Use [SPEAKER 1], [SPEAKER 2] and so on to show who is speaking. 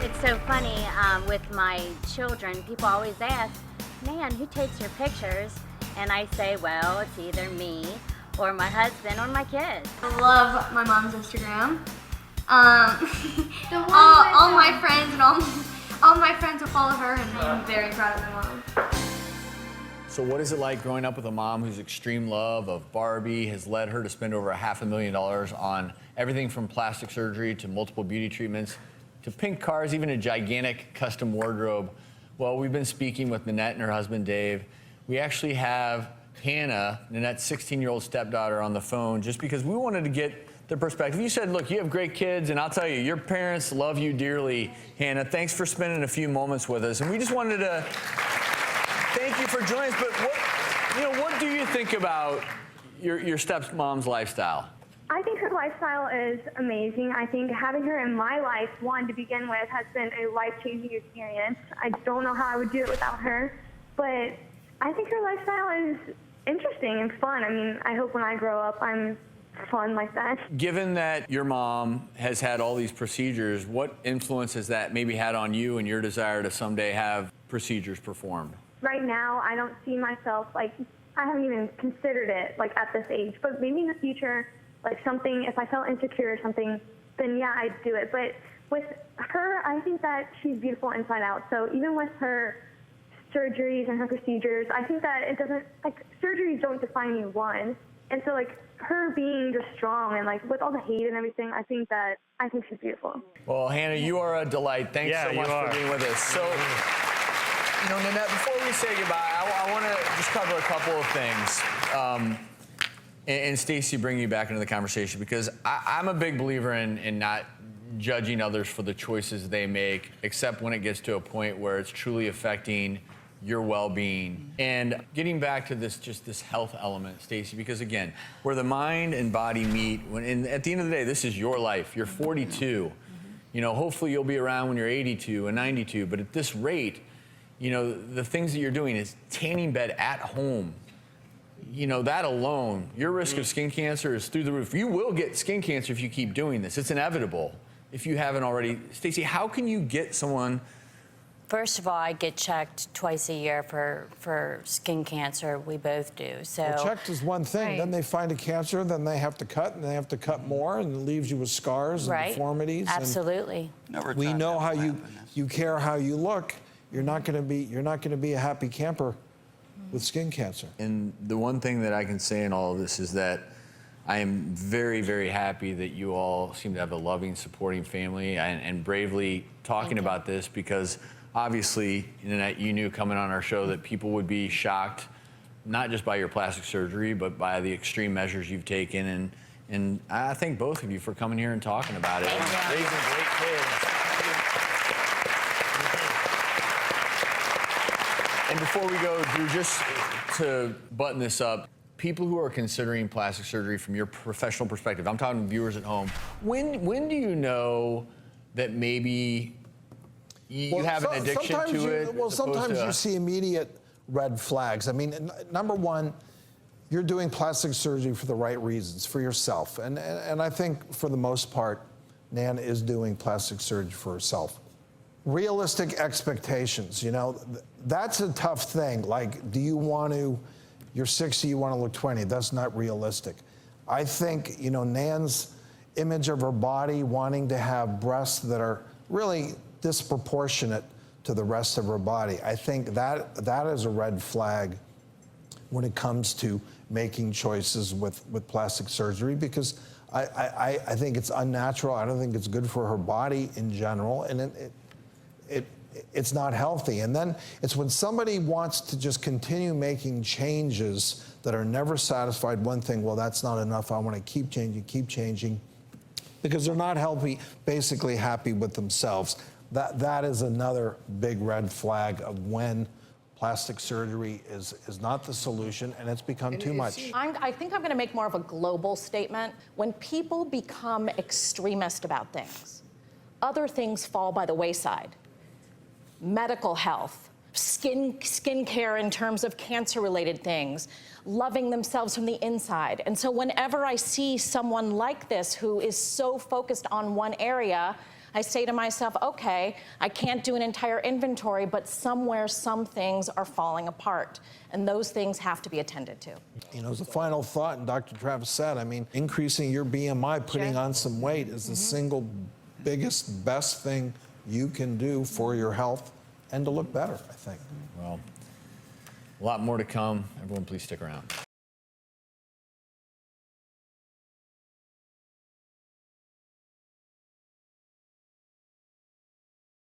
[SPEAKER 1] It's so funny with my children, people always ask, man, who takes your pictures? And I say, well, it's either me or my husband or my kids.
[SPEAKER 2] I love my mom's Instagram. all my friends and all my friends will follow her, and I'm very proud of my mom.
[SPEAKER 3] So what is it like growing up with a mom whose extreme love of Barbie has led her to spend over $500,000 on everything from plastic surgery to multiple beauty treatments to pink cars, even a gigantic custom wardrobe? Well, we've been speaking with Nannette and her husband, Dave. We actually have Hannah, Nannette's 16-year-old stepdaughter, on the phone just because we wanted to get their perspective. You said, look, you have great kids, and I'll tell you, your parents love you dearly. Hannah, thanks for spending a few moments with us. And we just wanted to thank you for joining us. But what do you think about your stepmom's lifestyle?
[SPEAKER 4] I think her lifestyle is amazing. I think having her in my life, one, to begin with, has been a life-changing experience. I don't know how I would do it without her, but I think her lifestyle is interesting and fun. I mean, I hope when I grow up, I'm fun like that.
[SPEAKER 3] Given that your mom has had all these procedures, what influence has that maybe had on you and your desire to someday have procedures performed?
[SPEAKER 4] Right now, I don't see myself, I haven't even considered it, at this age, but maybe in the future, something, if I felt insecure or something, then yeah, I'd do it. But with her, I think that she's beautiful inside out. So even with her surgeries and her procedures, I think that it doesn't, surgeries don't define you, one. And so her being just strong and with all the hate and everything, I think she's beautiful.
[SPEAKER 3] Well, Hannah, you are a delight. Thanks so much for being with us. So, Nannette, before we say goodbye, I want to just cover a couple of things. And Stacy, bring you back into the conversation, because I'm a big believer in not judging others for the choices they make, except when it gets to a point where it's truly affecting your well-being. And getting back to this health element, Stacy, because again, where the mind and body meet, and at the end of the day, this is your life. You're 42. Hopefully you'll be around when you're 82 and 92, but at this rate, the things that you're doing is tanning bed at home. That alone, your risk of skin cancer is through the roof. You will get skin cancer if you keep doing this. It's inevitable if you haven't already. Stacy, how can you get someone?
[SPEAKER 5] First of all, I get checked twice a year for skin cancer. We both do. So
[SPEAKER 6] well, checked is one thing. Right. Then they find a cancer, then they have to cut, and they have to cut more, and it leaves you with scars and deformities.
[SPEAKER 5] Absolutely.
[SPEAKER 6] We know how you care how you look. You're not going to be a happy camper with skin cancer.
[SPEAKER 3] And the one thing that I can say in all of this is that I am very, very happy that you all seem to have a loving, supporting family and bravely talking about this, because obviously, Nannette, you knew coming on our show that people would be shocked, not just by your plastic surgery, but by the extreme measures you've taken. And I thank both of you for coming here and talking about it. Raising great kids. And before we go, Drew, just to button this up, people who are considering plastic surgery from your professional perspective, I'm talking viewers at home, when do you know that maybe you have an addiction to it?
[SPEAKER 6] Well, sometimes you see immediate red flags. I mean, number one, you're doing plastic surgery for the right reasons, for yourself. And I think for the most part, Nan is doing plastic surgery for herself. Realistic expectations, that's a tough thing. Do you want to, you're 60, you want to look 20. That's not realistic. I think, Nan's image of her body, wanting to have breasts that are really disproportionate to the rest of her body, I think that is a red flag when it comes to making choices with plastic surgery, because I think it's unnatural. I don't think it's good for her body in general, and it's not healthy. And then it's when somebody wants to just continue making changes that are never satisfied. One thing, well, that's not enough. I want to keep changing, because they're not basically happy with themselves. That is another big red flag of when plastic surgery is not the solution, and it's become too much.
[SPEAKER 7] I think I'm going to make more of a global statement. When people become extremist about things, other things fall by the wayside. Medical health, skin care in terms of cancer-related things, loving themselves from the inside. And so whenever I see someone like this who is so focused on one area, I say to myself, okay, I can't do an entire inventory, but somewhere some things are falling apart, and those things have to be attended to.
[SPEAKER 6] You know, as a final thought, and Dr. Travis said, I mean, increasing your BMI, putting on some weight is the single biggest, best thing you can do for your health and to look better, I think.
[SPEAKER 3] Well, a lot more to come. Everyone, please stick around.